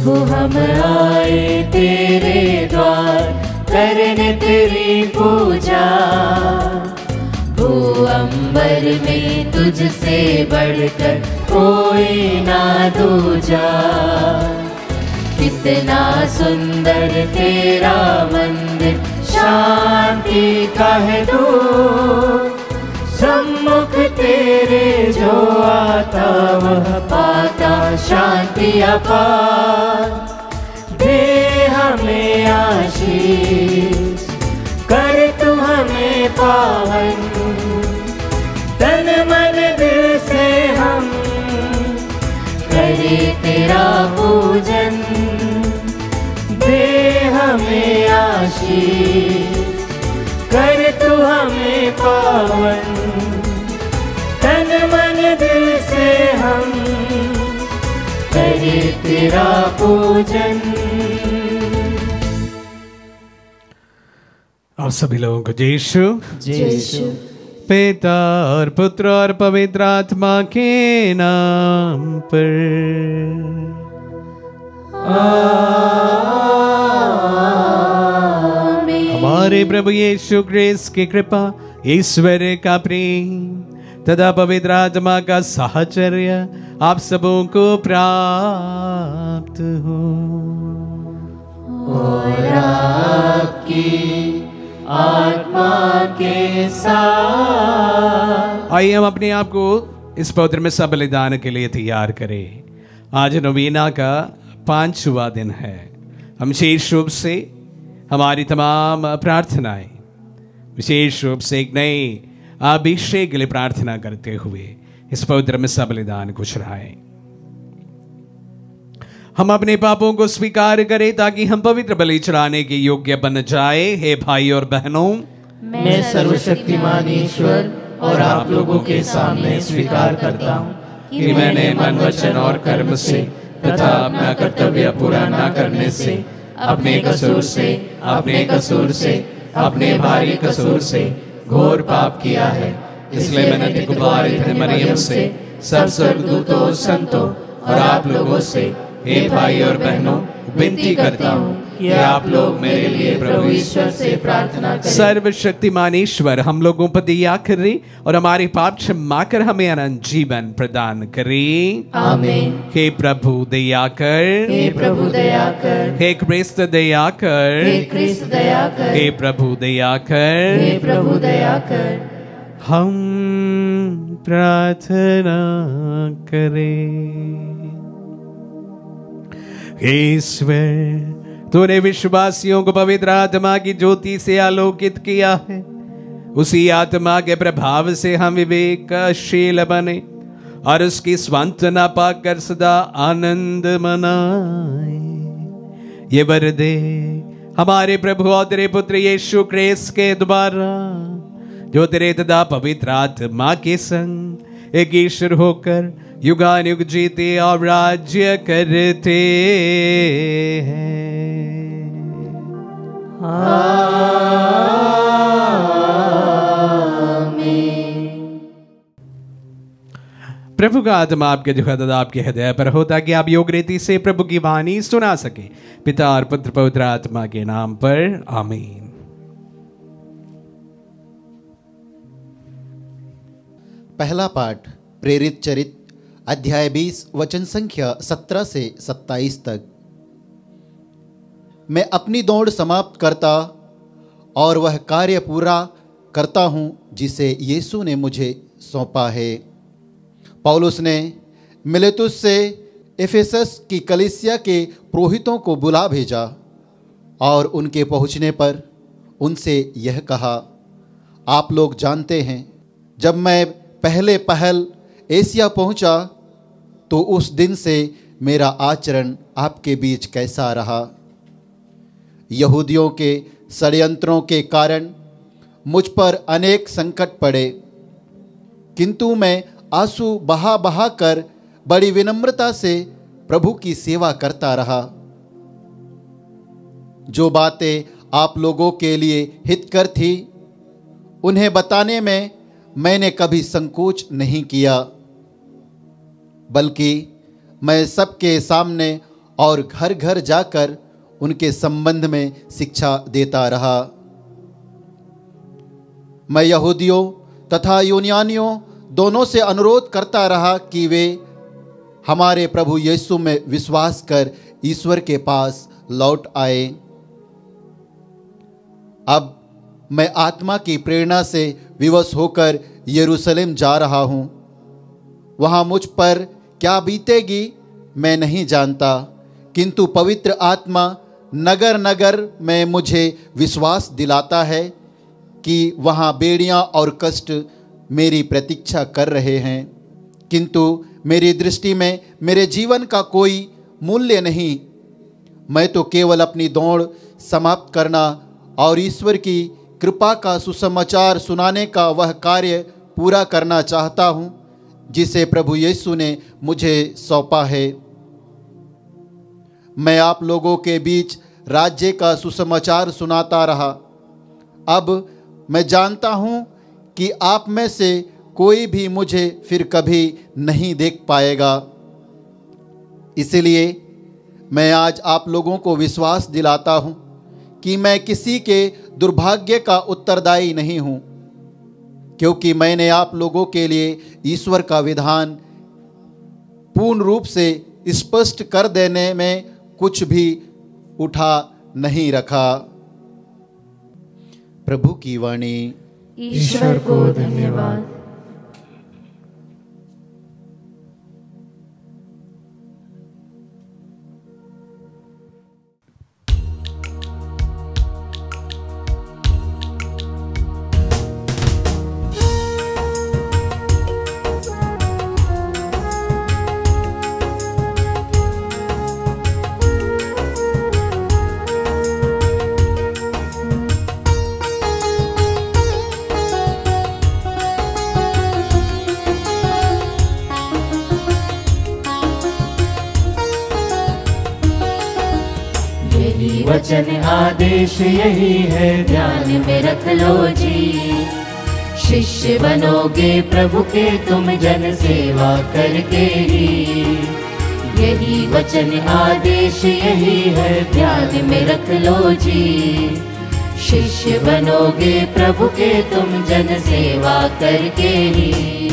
प्रभु हम आए तेरे द्वार करने तेरी पूजा। भू अंबर में तुझसे बढ़कर कोई ना दूजा। कितना सुंदर तेरा मंदिर शांति का है दूत। सम्मुख तेरे जो आता वह पाता शांति अपार। दे हमें आशीष कर तू हमें पावन। तन मन दिल से हम करे तेरा पूजन। दे हमें आशीष कर तू हमें पावन। तन मन दिल से हम करे तेरा पूजन। आप सभी लोगों को जय यीशु। जय यीशु। पिता और पुत्र और पवित्र आत्मा के नाम पर आमीन। हमारे प्रभु यीशु क्रिस्त की कृपा, ईश्वर का प्रेम तथा पवित्र आत्मा का साहचर्य आप सबों को प्राप्त हो। और आपकी आत्मा के साथ। आइए हम अपने आप को इस पवित्र में सब बलिदान के लिए तैयार करें। आज नवीना का 5वां दिन है। हम विशेष रूप से हमारी तमाम प्रार्थनाएं विशेष रूप से एक नए अभिषेक के लिए प्रार्थना करते हुए इस पवित्र में सब बलिदान को चढ़ाएं। हम अपने पापों को स्वीकार करें ताकि हम पवित्र बलि चढ़ाने के योग्य बन जाए। हे भाई और बहनों, मैं सर्वशक्तिमान ईश्वर और आप लोगों के सामने स्वीकार करता हूँ कि मैंने मन वचन और कर्म से तथा अपना कर्तव्य पूरा न करने से अपने कसूर से अपने भारी कसूर से घोर पाप किया है। इसलिए मैंने कुमारी मरियम से सब स्वर्गदूतों, संतों और आप लोगों से हे भाई और बहनों विनती करता हूँ कि आप लोग मेरे लिए प्रभु ईश्वर से प्रार्थना करें। सर्वशक्तिमान ईश्वर हम लोगों पर दया करे और हमारे पाप क्षमा कर हमें अनंत जीवन प्रदान करे। आमीन। हे प्रभु दया कर, हे प्रभु दया कर, हे क्रिस्त दया कर, हे क्रिस्त दया कर, हे प्रभु दया कर, हे प्रभु दया कर। हम प्रार्थना करें। हे ईश्वर, तूने विश्वासियों को पवित्र आत्मा की ज्योति से आलोकित किया है। उसी आत्मा के प्रभाव से हम विवेकशील बने और उसकी सांत्वना पाकर सदा आनंद मनाए। ये वर दे हमारे प्रभु और तेरे पुत्र यीशु क्रिस्त के द्वारा, जो तेरे तथा पवित्र आत्मा के संग एक ईश्वर होकर युगानुयुग जीते और राज्य करते हैं। प्रभु का आत्मा आपके जो आपके हृदय पर हो, ताकि आप योग रीति से प्रभु की वाणी सुना सके। पिता और पुत्र पवित्र आत्मा के नाम पर आमीन। पहला पाठ प्रेरित चरित अध्याय 20 वचन संख्या 17 से 27 तक। मैं अपनी दौड़ समाप्त करता और वह कार्य पूरा करता हूँ जिसे यीशु ने मुझे सौंपा है। पौलुस ने मिलेतुस से एफेसस की कलीसिया के पुरोहितों को बुला भेजा और उनके पहुँचने पर उनसे यह कहा, आप लोग जानते हैं, जब मैं पहले पहल एशिया पहुंचा तो उस दिन से मेरा आचरण आपके बीच कैसा रहा। यहूदियों के षड्यंत्रों के कारण मुझ पर अनेक संकट पड़े, किंतु मैं आंसू बहा बहा कर बड़ी विनम्रता से प्रभु की सेवा करता रहा। जो बातें आप लोगों के लिए हितकर थी, उन्हें बताने में मैंने कभी संकोच नहीं किया, बल्कि मैं सबके सामने और घर घर जाकर उनके संबंध में शिक्षा देता रहा। मैं यहूदियों तथा यूनानियों दोनों से अनुरोध करता रहा कि वे हमारे प्रभु यीशु में विश्वास कर ईश्वर के पास लौट आए। अब मैं आत्मा की प्रेरणा से विवश होकर यरूशलेम जा रहा हूँ। वहाँ मुझ पर क्या बीतेगी मैं नहीं जानता, किंतु पवित्र आत्मा नगर नगर में मुझे विश्वास दिलाता है कि वहाँ बेड़ियाँ और कष्ट मेरी प्रतीक्षा कर रहे हैं, किंतु मेरी दृष्टि में मेरे जीवन का कोई मूल्य नहीं। मैं तो केवल अपनी दौड़ समाप्त करना और ईश्वर की कृपा का सुसमाचार सुनाने का वह कार्य पूरा करना चाहता हूँ जिसे प्रभु यीशु ने मुझे सौंपा है। मैं आप लोगों के बीच राज्य का सुसमाचार सुनाता रहा। अब मैं जानता हूँ कि आप में से कोई भी मुझे फिर कभी नहीं देख पाएगा। इसलिए मैं आज आप लोगों को विश्वास दिलाता हूँ कि मैं किसी के दुर्भाग्य का उत्तरदायी नहीं हूँ, क्योंकि मैंने आप लोगों के लिए ईश्वर का विधान पूर्ण रूप से स्पष्ट कर देने में कुछ भी उठा नहीं रखा। प्रभु की वाणी। ईश्वर को धन्यवाद। वचन आदेश यही है, ध्यान में रख लो जी। शिष्य बनोगे प्रभु के तुम जन सेवा करके ही। यही वचन आदेश यही है, ध्यान में रख लो जी। शिष्य बनोगे प्रभु के तुम जन सेवा करके ही।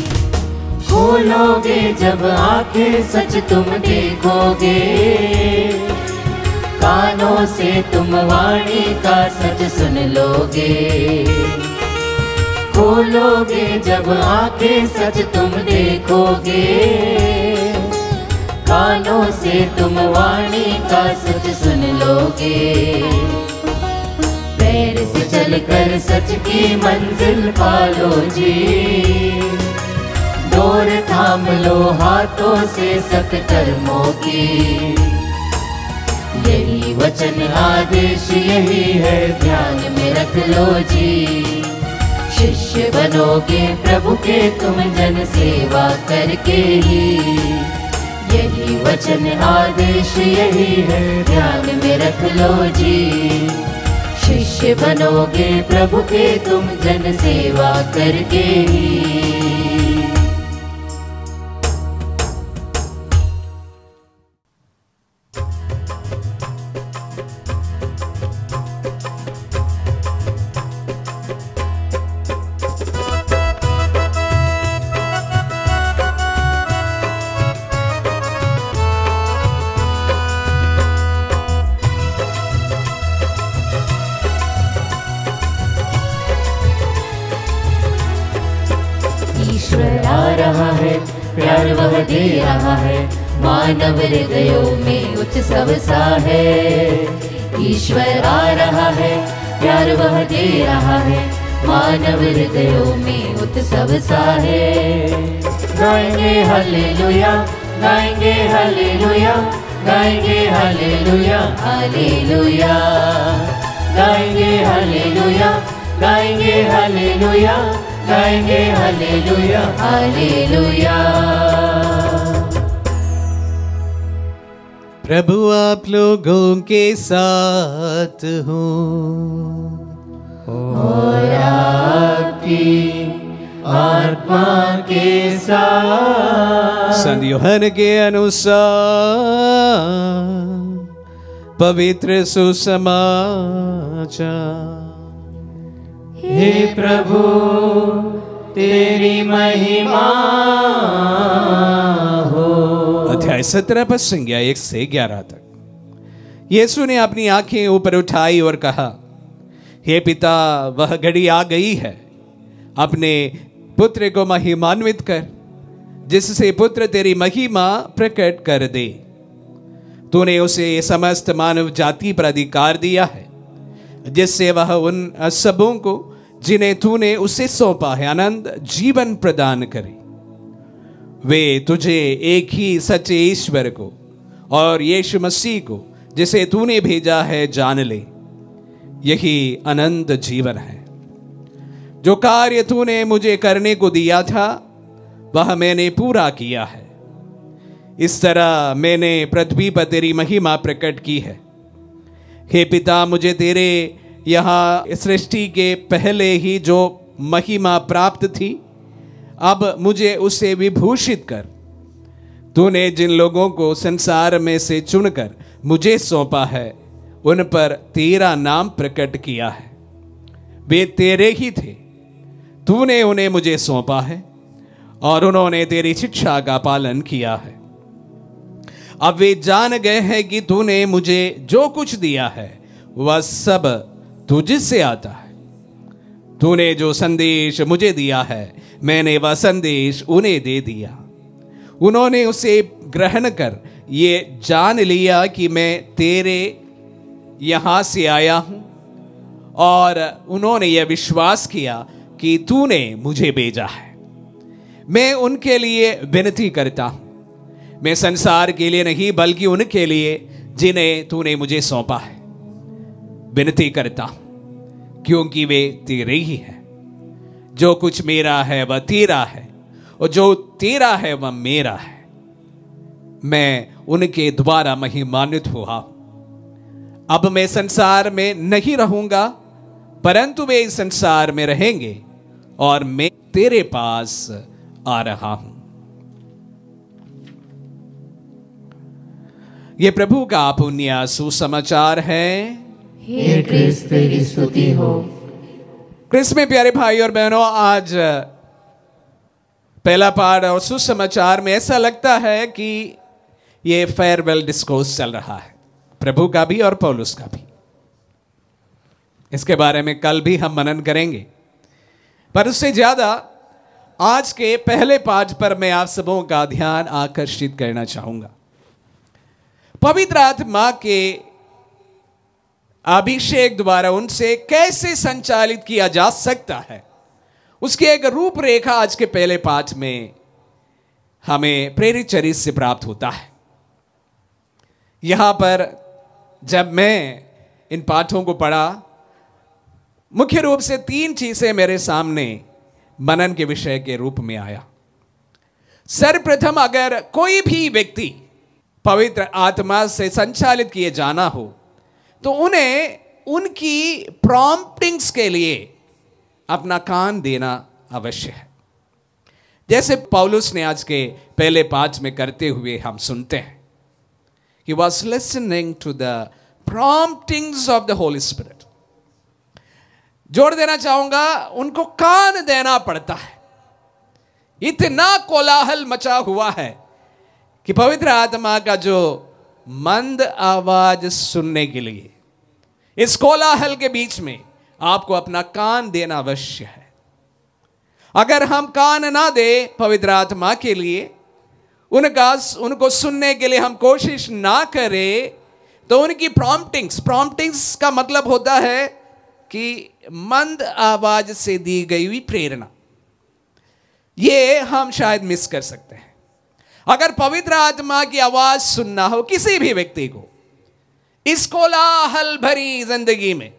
खोलोगे जब आंखें सच तुम देखोगे, कानों से तुम वाणी का सच सुन लोगे। खोलोगे जब आंखें सच तुम देखोगे, कानों से तुम वाणी का सच सुन लोगे। पैर से चलकर सच की मंजिल पालो जी। डोर थाम लो हाथों से सख्त कर्मों की। यही वचन आदेश यही है, ध्यान में रख लो जी। शिष्य बनोगे प्रभु के तुम जन सेवा करके ही। यही वचन आदेश यही है, ध्यान में रख लो जी। शिष्य बनोगे प्रभु के तुम जन सेवा करके ही। ईश्वर आ रहा है, प्यार वह दे रहा है, मानव हृदयों में उत्सव सा है। ईश्वर आ रहा है, प्यार वह दे रहा है, मानव हृदयों में उत्सव सा है। गाएंगे हालेलुया, गाएंगे हालेलुया, गाएंगे हालेलुया, हालेलुया। गाएंगे हालेलुया, गाएंगे हालेलुया, गाएंगे हालेलुया, हालेलुया। प्रभु आप लोगों के साथ हो और आपकी आत्मा के साथ। संत यूहन्ना के अनुसार पवित्र सुसमाचार। हे प्रभु तेरी महिमा हो। अध्याय 17 पद संज्ञा 1 से 11 तक। यीशु ने अपनी आंखें ऊपर उठाई और कहा, हे पिता, वह घड़ी आ गई है, अपने पुत्र को महिमान्वित कर, जिससे पुत्र तेरी महिमा प्रकट कर दे। तूने उसे समस्त मानव जाति पर अधिकार दिया है, जिससे वह उन सबों को जिन्हें तूने उसे सौंपा है आनंद जीवन प्रदान करे। वे तुझे एक ही सच्चे ईश्वर को और यीशु मसीह को, जिसे तूने भेजा है, जान ले। यही अनंत जीवन है। जो कार्य तूने मुझे करने को दिया था, वह मैंने पूरा किया है। इस तरह मैंने पृथ्वी पर तेरी महिमा प्रकट की है। हे पिता, मुझे तेरे यहाँ सृष्टि के पहले ही जो महिमा प्राप्त थी, अब मुझे उसे विभूषित कर। तूने जिन लोगों को संसार में से चुनकर मुझे सौंपा है, उन पर तेरा नाम प्रकट किया है। वे तेरे ही थे। तूने उन्हें मुझे सौंपा है और उन्होंने तेरी शिक्षा का पालन किया है। अब वे जान गए हैं कि तूने मुझे जो कुछ दिया है वह सब तुझसे आता है। तूने जो संदेश मुझे दिया है, मैंने वह संदेश उन्हें दे दिया। उन्होंने उसे ग्रहण कर ये जान लिया कि मैं तेरे यहां से आया हूं, और उन्होंने यह विश्वास किया कि तूने मुझे भेजा है। मैं उनके लिए विनती करता हूं, मैं संसार के लिए नहीं बल्कि उनके लिए जिन्हें तूने मुझे सौंपा है विनती करता हूं, क्योंकि वे तेरे ही हैं। जो कुछ मेरा है वह तेरा है, और जो तेरा है वह मेरा है। मैं उनके द्वारा महिमान्वित हुआ। अब मैं संसार में नहीं रहूंगा, परंतु वे इस संसार में रहेंगे, और मैं तेरे पास आ रहा हूं। ये प्रभु का पुण्य सुसमाचार है। हे क्रिस्त तेरी स्तुति हो। क्रिस्त में प्यारे भाई और बहनों, आज पहला पाठ और सुसमाचार में ऐसा लगता है कि ये फेयरवेल डिस्कोर्स चल रहा है, प्रभु का भी और पौलुस का भी। इसके बारे में कल भी हम मनन करेंगे, पर उससे ज्यादा आज के पहले पाठ पर मैं आप सबों का ध्यान आकर्षित करना चाहूंगा। पवित्र आत्मा के अभिषेक द्वारा उनसे कैसे संचालित किया जा सकता है, उसकी एक रूपरेखा आज के पहले पाठ में हमें प्रेरित चरित्र से प्राप्त होता है। यहां पर जब मैं इन पाठों को पढ़ा, मुख्य रूप से 3 चीजें मेरे सामने मनन के विषय के रूप में आया। सर्वप्रथम, अगर कोई भी व्यक्ति पवित्र आत्मा से संचालित किए जाना हो, तो उन्हें उनकी प्रॉम्प्टिंग्स के लिए अपना कान देना अवश्य है। जैसे पौलुस ने आज के पहले पाठ में करते हुए हम सुनते हैं, He was listening to the promptings of the Holy Spirit. जोड़ देना चाहूंगा, उनको कान देना पड़ता है। इतना कोलाहल मचा हुआ है कि पवित्र आत्मा का जो मंद आवाज सुनने के लिए इस कोलाहल के बीच में आपको अपना कान देना अवश्य है। अगर हम कान ना दे पवित्र आत्मा के लिए, उनको सुनने के लिए हम कोशिश ना करें, तो उनकी प्रॉम्प्टिंग्स का मतलब होता है कि मंद आवाज से दी गई हुई प्रेरणा, ये हम शायद मिस कर सकते हैं। अगर पवित्र आत्मा की आवाज सुनना हो किसी भी व्यक्ति को इस कोलाहल भरी जिंदगी में,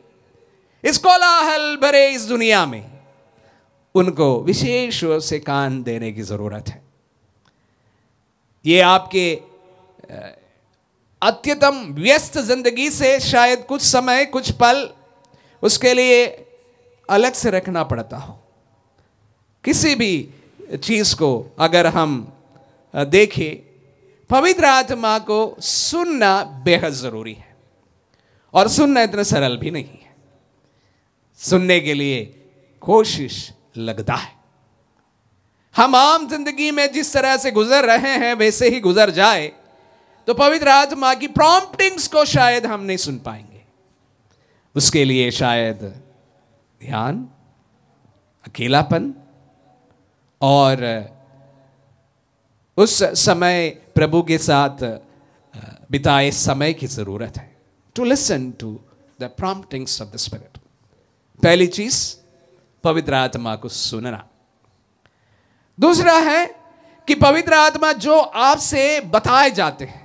इस कोलाहल भरे इस दुनिया में, उनको विशेष रूप से कान देने की जरूरत है। ये आपके अत्यतम व्यस्त जिंदगी से शायद कुछ समय, कुछ पल उसके लिए अलग से रखना पड़ता हो। किसी भी चीज को अगर हम देखें, पवित्र आत्मा को सुनना बेहद जरूरी है। और सुनना इतना सरल भी नहीं है। सुनने के लिए कोशिश लगता है। हम आम जिंदगी में जिस तरह से गुजर रहे हैं वैसे ही गुजर जाए तो पवित्र आत्मा की प्रॉम्प्टिंग्स को शायद हम नहीं सुन पाएंगे। उसके लिए शायद ध्यान, अकेलापन और उस समय प्रभु के साथ बिताए समय की जरूरत है। To listen to the promptings of the spirit. पहली चीज पवित्र आत्मा को सुनना। दूसरा है कि पवित्र आत्मा जो आपसे बताए जाते हैं,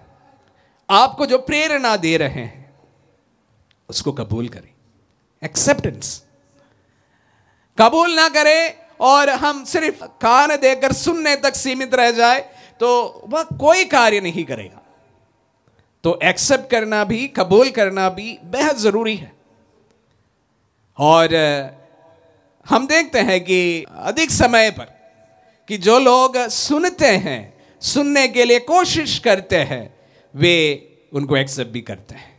आपको जो प्रेरणा दे रहे हैं, उसको कबूल करें। एक्सेप्टेंस। कबूल ना करें और हम सिर्फ कान देकर सुनने तक सीमित रह जाए तो वह कोई कार्य नहीं करेगा। तो एक्सेप्ट करना भी, कबूल करना भी बेहद जरूरी है। और हम देखते हैं कि अधिक समय पर कि जो लोग सुनते हैं, सुनने के लिए कोशिश करते हैं, वे उनको एक्सेप्ट भी करते हैं।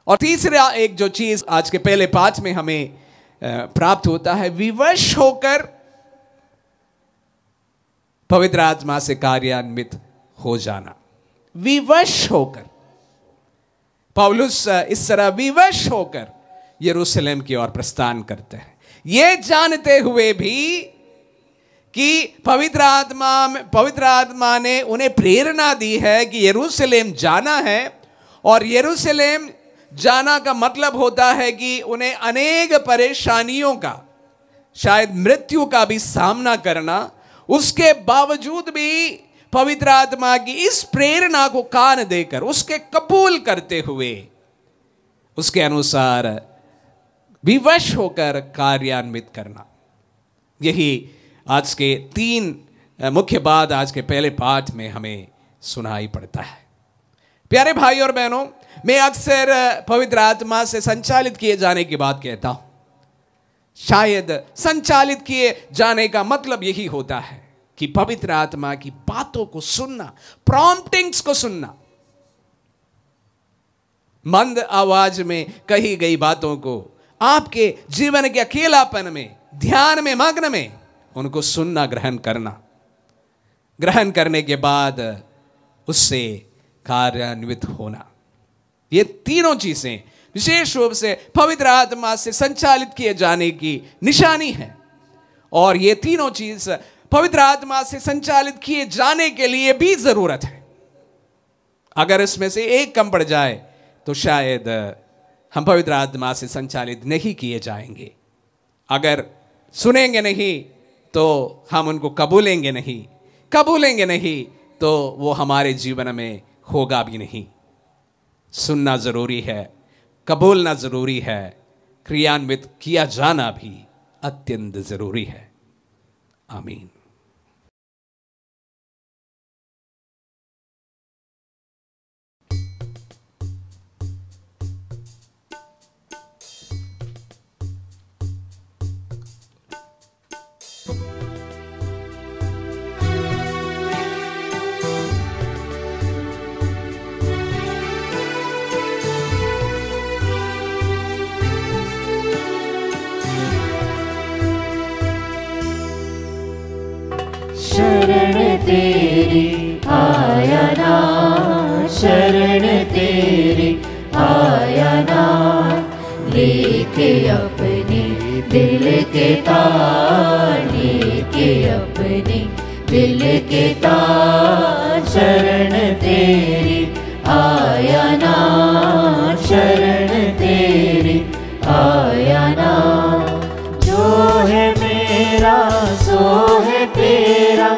और तीसरा एक जो चीज आज के पहले पाठ में हमें प्राप्त होता है, विवश होकर पवित्र आत्मा से कार्यान्वित हो जाना। विवश होकर पौलुस इस तरह विवश होकर यरूशलेम की ओर प्रस्थान करते हैं, ये जानते हुए भी कि पवित्र आत्मा ने उन्हें प्रेरणा दी है कि यरूशलेम जाना है। और यरूशलेम जाना का मतलब होता है कि उन्हें अनेक परेशानियों का, शायद मृत्यु का भी सामना करना। उसके बावजूद भी पवित्र आत्मा की इस प्रेरणा को कान देकर, उसके कबूल करते हुए, उसके अनुसार विवश होकर कार्यान्वित करना। यही आज के 3 मुख्य बात आज के पहले पाठ में हमें सुनाई पड़ता है। प्यारे भाई और बहनों, मैं अक्सर पवित्र आत्मा से संचालित किए जाने की बात कहता हूं। शायद संचालित किए जाने का मतलब यही होता है कि पवित्र आत्मा की बातों को सुनना, प्रॉम्प्टिंग्स को सुनना, मंद आवाज में कही गई बातों को आपके जीवन के अकेलापन में, ध्यान में मग्न में उनको सुनना, ग्रहण करना। ग्रहण करने के बाद उससे कार्यान्वित होना। ये तीनों चीजें विशेष रूप से पवित्र आत्मा से संचालित किए जाने की निशानी है। और ये तीनों चीज पवित्र आत्मा से संचालित किए जाने के लिए भी जरूरत है। अगर इसमें से एक कम पड़ जाए तो शायद हम पवित्र आत्मा से संचालित नहीं किए जाएंगे। अगर सुनेंगे नहीं तो हम उनको कबूलेंगे नहीं तो वो हमारे जीवन में होगा भी नहीं। सुनना जरूरी है, कबूलना जरूरी है, क्रियान्वित किया जाना भी अत्यंत जरूरी है। आमीन। शरण तेरी आया ना, शरण तेरी आया ना, लेके अपने दिल के तार, लेके अपने दिल के तार। शरण तेरी आया ना, शरण तेरी आया ना, जो है मेरा सो है तेरा,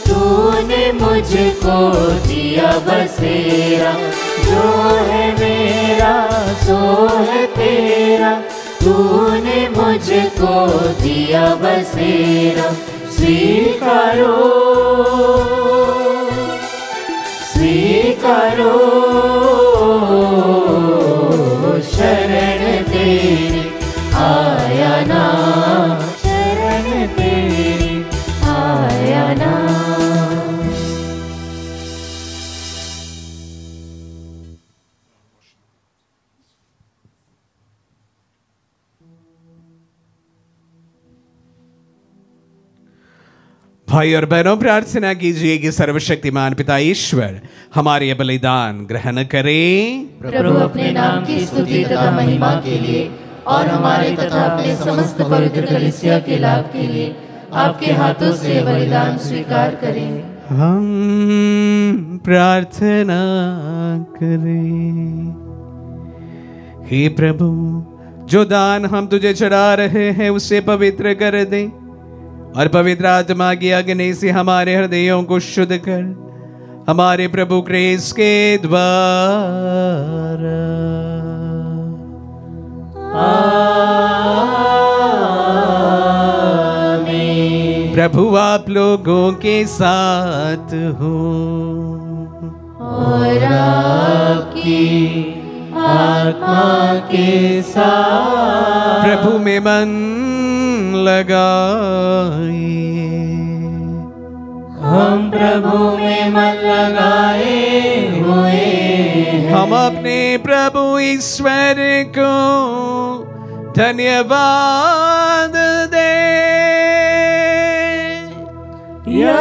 तूने मुझको दिया बसेरा। जो है मेरा सो है तेरा, तूने मुझको दिया बसेरा। स्वीकारो स्वीकारो शरण तेरी आया ना, शरण तेरी आया ना। भाई और बहनों, प्रार्थना कीजिए कि सर्वशक्तिमान पिता ईश्वर हमारे ये बलिदान ग्रहण करें। प्रभु अपने नाम की स्तुति तथा महिमा के लिए और हमारे तथा अपने समस्त पवित्र कलीसिया के लाभ के लिए आपके हाथों से बलिदान स्वीकार करें। हम प्रार्थना करें। हे प्रभु, जो दान हम तुझे चढ़ा रहे हैं उसे पवित्र कर दे और पवित्र आत्मा की अग्नि से हमारे हृदयों को शुद्ध कर हमारे प्रभु क्रिस्त के द्वारा। आमीन। प्रभु आप लोगों के साथ हो और आपकी आत्मा के साथ। प्रभु में मन लगाइए। हम प्रभु में मन लगाए हुए हैं। हम अपने प्रभु ईश्वर को धन्यवाद दे। यह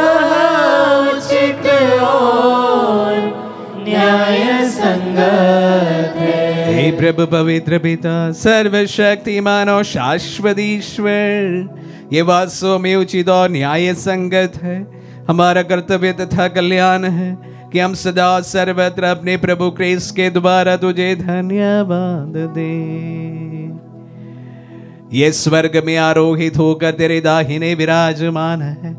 उचित और न्याय संगत है। हे प्रभु पवित्र पिता, सर्वशक्तिमान और शाश्वत ईश्वर, ये वास्तव में उचित और न्याय संगत है, हमारा कर्तव्य तथा कल्याण है कि हम सदा सर्वत्र अपने प्रभु क्रिस्त के द्वारा तुझे धन्यवाद दें। ये स्वर्ग में आरोहित होकर तेरे दाहिने विराजमान है।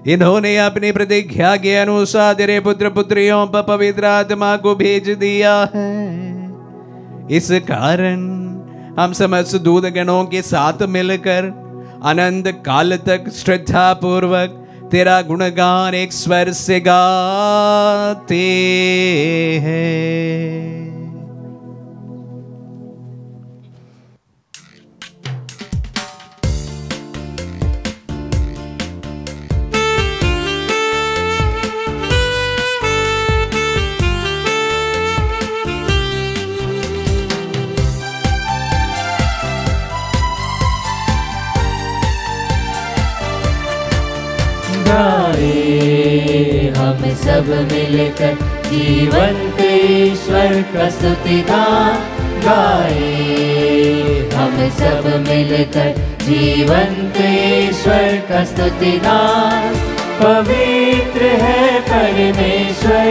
इन्होंने अपनी प्रतिज्ञा के अनुसार तेरे पुत्र पुत्रियों पर पवित्र आत्मा को भेज दिया है। इस कारण हम समस्त दूत गणों के साथ मिलकर अनंत काल तक श्रद्धा पूर्वक तेरा गुणगान एक स्वर से गाते हैं। हम सब मिलकर जीवंत ईश्वर का स्तुतिगान गाए। हम सब मिलकर जीवंत ईश्वर का स्तुतिगान। पवित्र है परमेश्वर,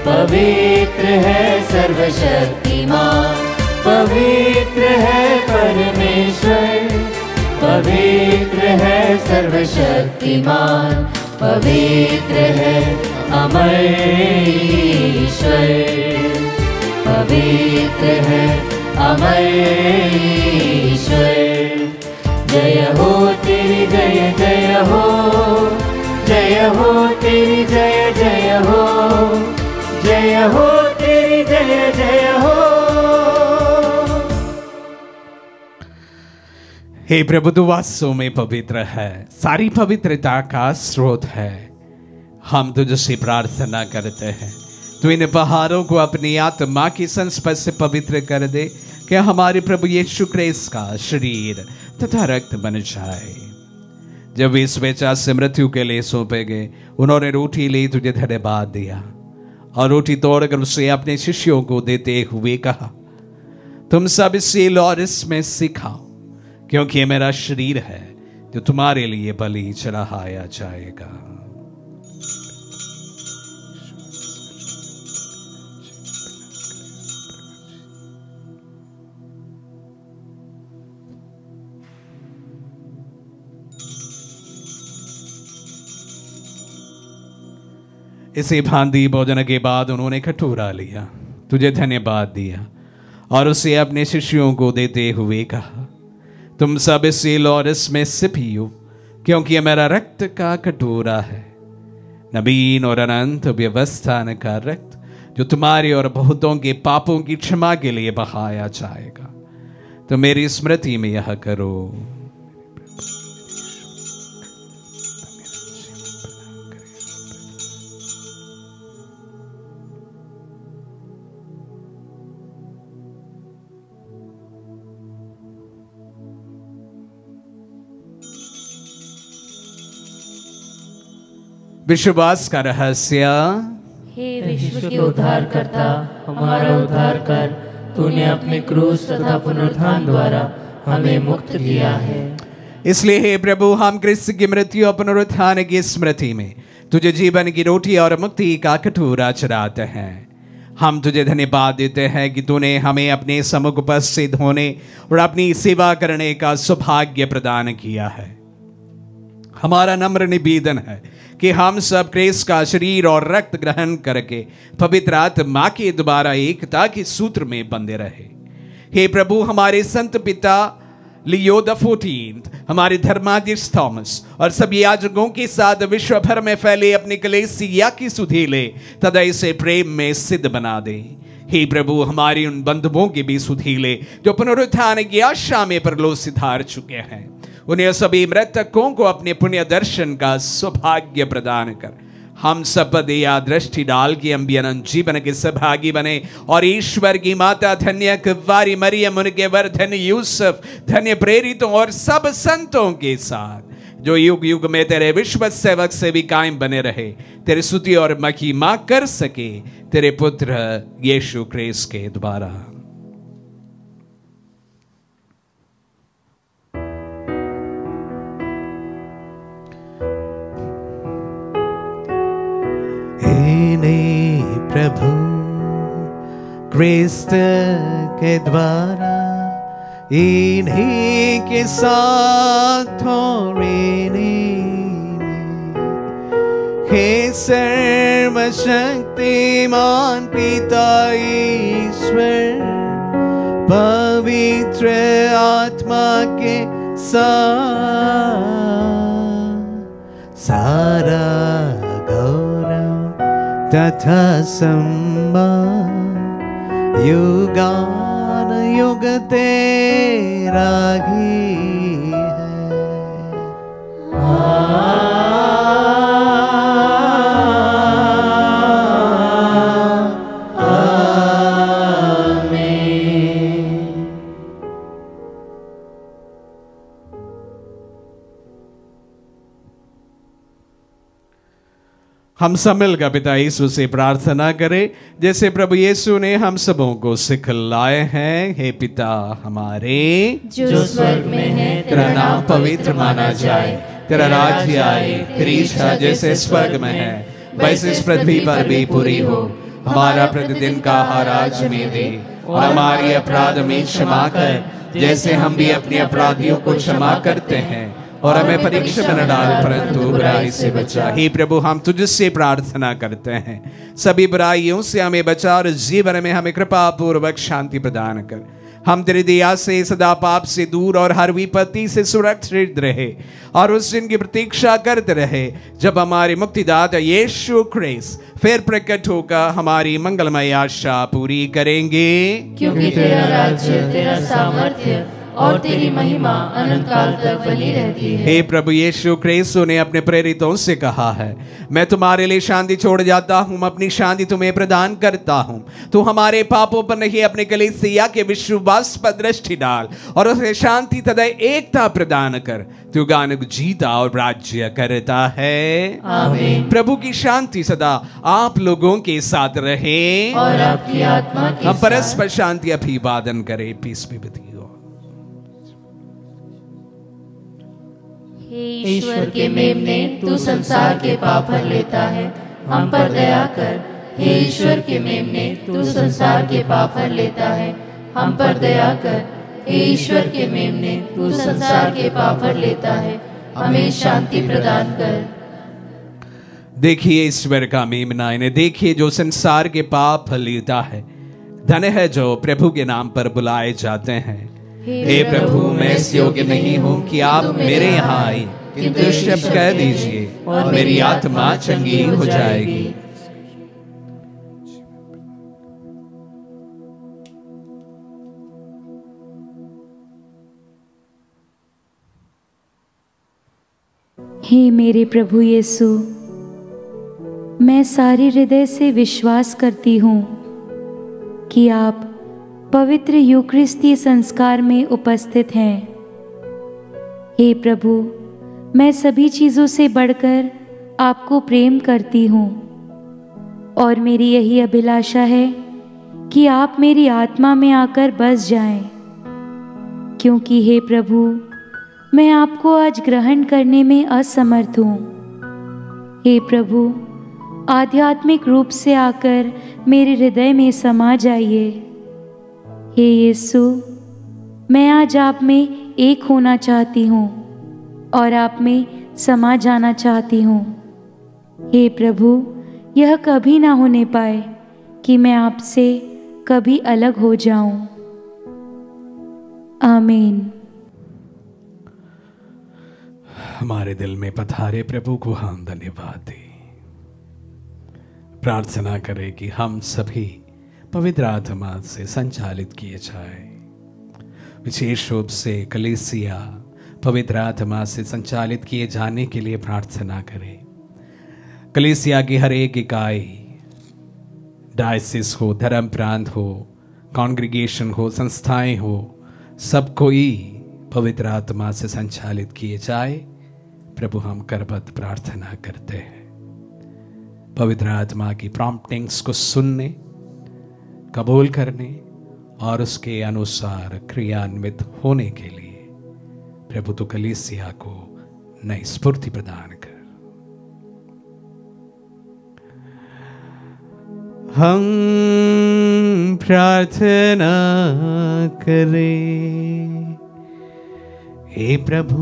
पवित्र है सर्वशक्तिमान, पवित्र है परमेश्वर, पवित्र है सर्वशक्तिमान, पवित्र है अमर ईश्वर, पवित्र है अमर ईश्वर। जय हो तेरी जय जय हो, जय हो तेरी जय जय हो, जय हो तेरी जय जय हो। हे प्रभु, तू वास्तव में पवित्र है, सारी पवित्रता का स्रोत है। हम तुझसे प्रार्थना करते हैं, तू इन पहाड़ों को अपनी आत्मा की संस्पर्श से पवित्र कर दे कि हमारे प्रभु यीशु क्रिस्त का शरीर तथा रक्त बन जाए। जब वे स्वेच्छा से मृत्यु के लिए सौंपे गए, उन्होंने रोटी ली, तुझे धन्यवाद दिया और रोटी तोड़कर उसे अपने शिष्यों को देते हुए कहा, तुम सब इससे लो और इसमें से खाओ, क्योंकि ये मेरा शरीर है जो तुम्हारे लिए बलि चढ़ाया जाएगा। इसी भांति भोजन के बाद उन्होंने कटोरा लिया, तुझे धन्यवाद दिया और उसे अपने शिष्यों को देते हुए कहा, तुम सब इससे लो और इसमें से पियो, क्योंकि यह मेरा रक्त का कटोरा है, नवीन और अनंत व्यवस्था का रक्त, जो तुम्हारे और बहुतों के पापों की क्षमा के लिए बहाया जाएगा। तो मेरी स्मृति में यह करो। विश्वास का रहस्य। हे विश्व के उद्धारकर्ता, हमारा उद्धार कर। तूने अपने क्रूस तथा पुनरुत्थान द्वारा हमें मुक्त किया है। इसलिए हे प्रभु, हम क्रिस्त की मृत्यु और पुनरुत्थान की स्मृति में तुझे जीवन की रोटी और मुक्ति का कटोरा चढ़ाते हैं। हम तुझे धन्यवाद देते हैं कि तूने हमें अपने सम्मुख उपस्थित होने और अपनी सेवा करने का सौभाग्य प्रदान किया है। हमारा नम्र निवेदन है कि हम सब क्रिस्त का शरीर और रक्त ग्रहण करके पवित्र आत्मा के द्वारा एकता के सूत्र में बंधे रहे। हे प्रभु, हमारे संत पिता लियो द 14, हमारे धर्माधीश थॉमस और सभी याजकों के साथ विश्व भर में फैले अपने कलीसिया की सुधीले तथा इसे प्रेम में सिद्ध बना दे। हे प्रभु, हमारे उन बंधुओं के भी सुधीले जो पुनरुत्थान की आशा में परलोक सिधार चुके हैं, उन्हें सभी मृतकों को अपने पुण्य दर्शन का सौभाग्य प्रदान कर हम सब पर दया दृष्टि डाल के हम भी अनंत जीवन के सहभागी बने और ईश्वर की माता धन्य कुंवारी मरियम, उनके वर धन्य यूसुफ, धन्य प्रेरितों और सब संतों के साथ जो युग युग में तेरे विश्व सेवक से भी कायम बने रहे, तेरी स्तुति और महिमा कर सके तेरे पुत्र यीशु क्रिस्त के द्वारा। प्रभु क्रिस्त के द्वारा इन्हीं के साथ और हे सर्वशक्तिमान पिता ईश्वर पवित्र आत्मा के साथ सारा तथा संबंध युगान युग तेरा ही है। हम सब मिलकर पिता यीशु से प्रार्थना करें जैसे प्रभु यीशु ने हम सबों को सिखलाए हैं। हे पिता हमारे जो स्वर्ग में है, तेरा नाम पवित्र माना जाए, तेरा राज्य आए, तेरी इच्छा जैसे स्वर्ग में है वैसे इस पृथ्वी पर भी पूरी हो। हमारा प्रतिदिन का आहार आज में दे और हमारे अपराध में क्षमा कर जैसे हम भी अपने अपराधियों को क्षमा करते हैं, और हमें परीक्षा में न डाल परंतु बुराई से बचा। हे प्रभु, हम तुझसे प्रार्थना करते हैं सभी बुराइयों से हमें बचा और जीवन में हमें कृपा पूर्वक शांति प्रदान कर। हम तेरी दया से सदा पाप से दूर और हर विपत्ति से सुरक्षित रहे और उस दिन की प्रतीक्षा करते रहे जब हमारे मुक्तिदाता यीशु क्रिस्त फिर प्रकट होकर हमारी मंगलमय आशा पूरी करेंगे। क्योंकि तेरा राज्य, तेरा सामर्थ्य और तेरी महिमा अनंत काल तक बनी रहती है। हे प्रभु यीशु क्रिस्त ने अपने प्रेरितों से कहा है, मैं तुम्हारे लिए शांति छोड़ जाता हूँ, अपनी शांति तुम्हें प्रदान करता हूँ। तू हमारे पापों पर नहीं अपने कलीसिया के विश्वास पर दृष्टि डाल और उसे शांति तथा एकता प्रदान कर। तू गानक जीता और राज्य करता है। आमीन। प्रभु की शांति सदा आप लोगों के साथ रहे और आपकी आत्मा के हम साथ। परस्पर शांति अभिवादन करें। Peace be with you. हे ईश्वर के मेमने, तू संसार के पाप हर लेता है, हम पर दया कर। हे ईश्वर के मेमने, तू संसार के पाप हर लेता है, हम पर दया कर। हे ईश्वर के मेमने, तू संसार के पाप हर लेता है, हमें शांति प्रदान कर। देखिए ईश्वर का मेमना, इन्हें देखिए जो संसार के पाप लेता है। धन्य है जो प्रभु के नाम पर बुलाए जाते हैं। हे प्रभु, मैं इस योग्य नहीं हूँ कि आप मेरे यहाँ आए, किंतु शब्द कह दीजिए और मेरी आत्मा चंगी हो जाएगी। हे मेरे प्रभु यीशु, मैं सारे हृदय से विश्वास करती हूँ कि आप पवित्र यूक्रिस्तीय संस्कार में उपस्थित हैं। हे प्रभु, मैं सभी चीज़ों से बढ़कर आपको प्रेम करती हूँ और मेरी यही अभिलाषा है कि आप मेरी आत्मा में आकर बस जाएं, क्योंकि हे प्रभु, मैं आपको आज ग्रहण करने में असमर्थ हूँ। हे प्रभु, आध्यात्मिक रूप से आकर मेरे हृदय में समा जाइए। हे यीशु, मैं आज आप में एक होना चाहती हूँ और आप में समा जाना चाहती हूँ। हे प्रभु, यह कभी ना होने पाए कि मैं आपसे कभी अलग हो जाऊं। आमीन। हमारे दिल में पधारे प्रभु को हम धन्यवाद दें। प्रार्थना करें कि हम सभी पवित्र आत्मा से संचालित किए जाए। विशेष रूप से कलीसिया पवित्र आत्मा से संचालित किए जाने के लिए प्रार्थना करें। कलीसिया की हर एक इकाई, डायसिस हो, धर्म प्रांत हो, कॉन्ग्रीगेशन हो, संस्थाएं हो, सब कोई पवित्र आत्मा से संचालित किए जाए। प्रभु, हम करबद्ध प्रार्थना करते हैं। पवित्र आत्मा की प्रॉम्प्टिंग्स को सुनने, कबूल करने और उसके अनुसार क्रियान्वित होने के लिए प्रभु तो कलीसिया को नई स्फूर्ति प्रदान कर। हम प्रार्थना करें। हे प्रभु,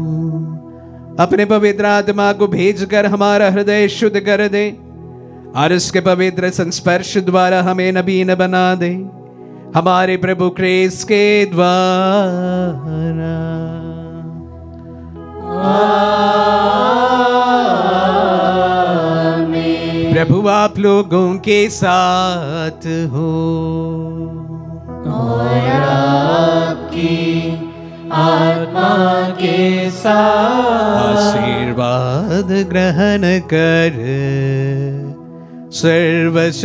अपने पवित्र आत्मा को भेजकर हमारा हृदय शुद्ध कर दे और उसके पवित्र संस्पर्श द्वारा हमें नवीन बना दे, हमारे प्रभु क्रिस्त के द्वारा। आमीन। प्रभु आप लोगों के साथ हो और आपकी आत्मा के साथ। आशीर्वाद ग्रहण कर सर्वशक्तिमान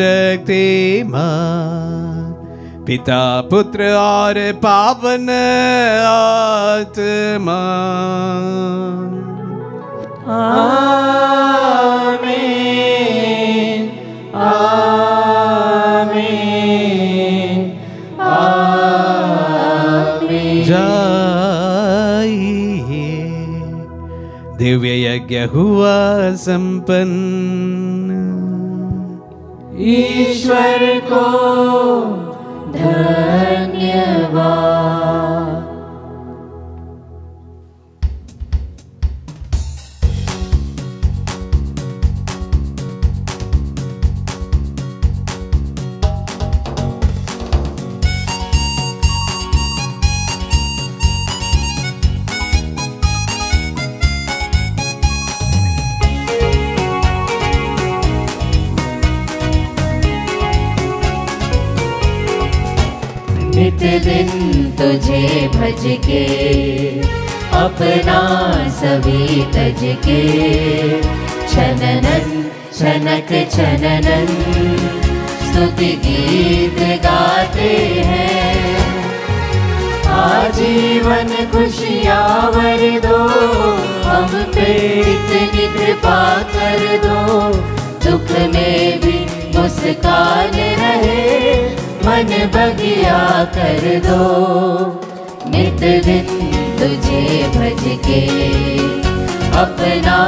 पिता, पुत्र और पावन आत्मा। आमीन, आमीन, आमीन। जाइए, दिव्य यज्ञ हुआ संपन्न। ईश्वर को धन्यवाद। नित दिन तुझे भज के, अपना सभी तज के, छननन छनक छननन स्तुति गीत गाते हैं। आजीवन खुशियाँ वर दो, हम पे इतनी कृपा कर दो, दुख में भी मुस्कान रहे, मन बगिया कर दो। नित दिन तुझे भज के, अपना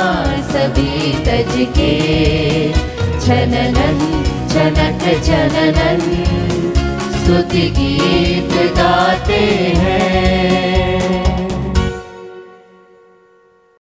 सभी तज के, छननन छनक छननन स्तुति गीत गाते हैं।